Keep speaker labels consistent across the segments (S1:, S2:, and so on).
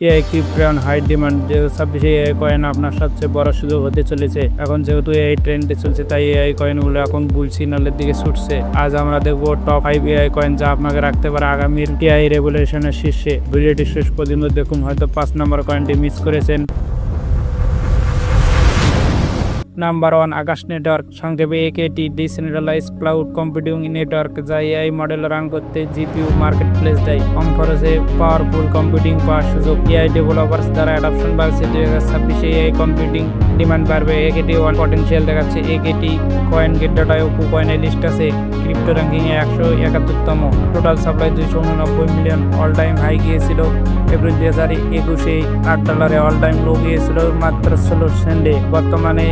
S1: AI crypto on high demand. যেহেতু 26 AI coin আপনার সবচেয়ে বড় সুযোগ হতে চলেছে। এখন যেহেতু এআই ট্রেন্ডে চলছে, তাই এআই কয়েনগুলো এখন বুল সিগন্যালের দিকে ছুটছে। আজ আমরা দেখবো টপ 5 এআই কয়েন যা আপনাকে রাখতে পারে আগামীর এআই রেগুলেশনের শীর্ষে। ভিডিওটি শেষ পর্যন্ত দেখুন, হয়তো 5 নম্বর কয়েনটি মিস করেছেন। নাম্বার 1, আকাশ নেটওয়ার্ক, সংক্ষেপে একেটি, ডিসেন্ট্রালাইজ ক্লাউড কম্পিউটিং নেটওয়ার্ক যা এআই মডেল রান করতে জিপিইউ মার্কেট প্লেস দেয়। কম খরচে পাওয়ারফুল কম্পিউটিং পাওয়ার সুযোগ। এআই ডেভেলপার্স দ্বারা অ্যাডাপশন বাড়ছে। 2026 এআই কম্পিউটিং ডিমান্ড বাড়বে। একেটি ওয়ান পটেনশিয়াল দেখাচ্ছে। একেটি কয়েন গেট ডাটায় কয়েনের লিস্ট আছে। ক্রিপ্টো র্যাঙ্কিংয়ে 171তম। Total supply 289 million. All time high গিয়েছিল এপ্রিল 2021-এ $8। অল টাইম লো গিয়েছিল মাত্র 16 সেন্টে। বর্তমানে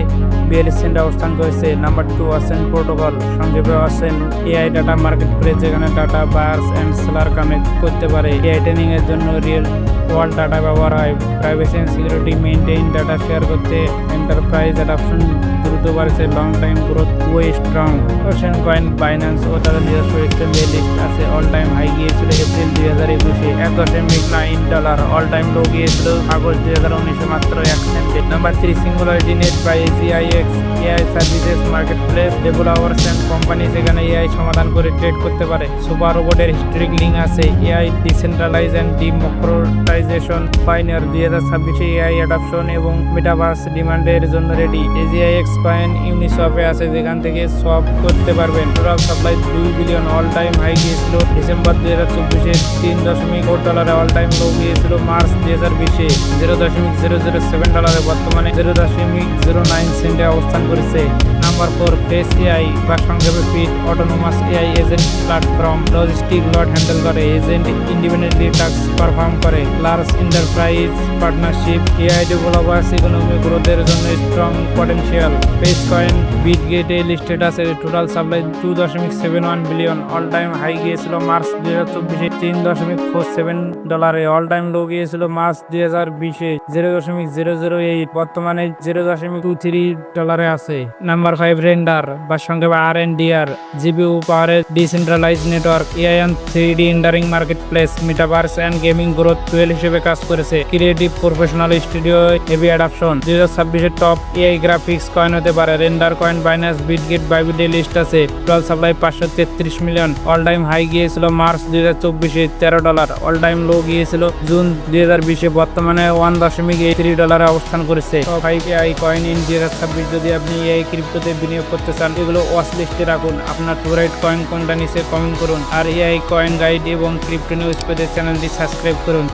S1: 42 সেন্টে অবস্থান করেছে। নাম্বার 2, আছেন প্রোটোকল, সংক্ষেপে আছেন এআই ডাটা মার্কেট প্লেস, যেখানে data buyers and seller connect করতে পারে। এআই ট্রেনিং এর জন্য রিয়েল ওয়ার্ল্ড ডাটা ব্যবহার হয়। Privacy and security maintain, data share করতে এন্টারপ্রাইজ অ্যাডাপশন দ্রুত বাড়ছে। Long time growth way strong. Ocean coin, Binance ও তাদের নিজস্ব এক্সচেঞ্জে লিস্ট আছে। অল টাইম হাই গিয়েছিল এপ্রিল 2021-এ $1.9। অল টাইম লো গিয়েছিল আগস্ট 2019-এ মাত্র 1 সেন্টে। Number 3, singularity net by GIX, AI services market place, developers and company যেখানে এআই সমাধান করে ট্রেড করতে পারে। সুপার রোবটের হিস্ট্রিক লিঙ্ক আছে। AI decentralise and democratisation pioneer. 2026-এ এআই অ্যাডাপশন এবং মেটাভার্স ডিমান্ডের জন্য রেডি। এজিআইএক্স কয়েন ইউনিসওয়াপে আছে, যেখান থেকে সোয়াপ করতে পারবেন। Total supply 2 billion. All time high গিয়েছিল ডিসেম্বর 2024-এ $3.4। অল টাইম লো গিয়েছিল মার্চ 2020-এ $0.007। বর্তমানে $0.09 সেন্টে অবস্থান করেছে। নাম্বার 4, ফেস এআই বা সংক্ষেপে FET, autonomous AI agent platform. Logistic load handle করে। এজেন্ট ইন্ডিপেন্ডেন্টলি টাস্ক পারফর্ম করে। Large enterprise partnership. AI developers economy গ্রোথের জন্য স্ট্রং পটেনশিয়াল। ফেস কয়েন বিটগেটে লিস্টেড আছে। Total supply 2.71 billion. All time high গিয়েছিল March 2024-এ $3.47। অল টাইম লো গিয়েছিল March 2020-এ $0.008। বর্তমানে $0.23 আছে। নাম্বার 5, রেন্ডার বা সংক্ষেপে RNDR, জিপিইউ পাওয়ারের decentralise network. AI and 3D rendering market place, metaverse and gaming growth tool হিসেবে কাজ করেছে। Creative professional studio heavy adoption. 2026-এর টপ এআই গ্রাফিক্স কয়েন হতে পারে। রেন্ডার কয়েন বাইন্যান্স বিটগেট বাইবিটে লিস্ট আছে। Total supply 533 million. All time high গিয়েছিল March 2024-এ $13। অল টাইম লো গিয়েছিল জুন 2020-এ। বর্তমানে $1.83 অবস্থান করেছে। Top 5 AI coin in 2026। যদি আপনি এআই ক্রিপ্টোতে বিনিয়োগ করতে চান, এগুলো ওয়াচ লিস্টে রাখুন। আপনার ফেভারিট কয়েন কোনটা নিচে কমেন্ট করুন। আর এআই কয়েন গাইড এবং ক্রিপ্টো নিউজ পেতে চ্যানেলটি সাবস্ক্রাইব করুন।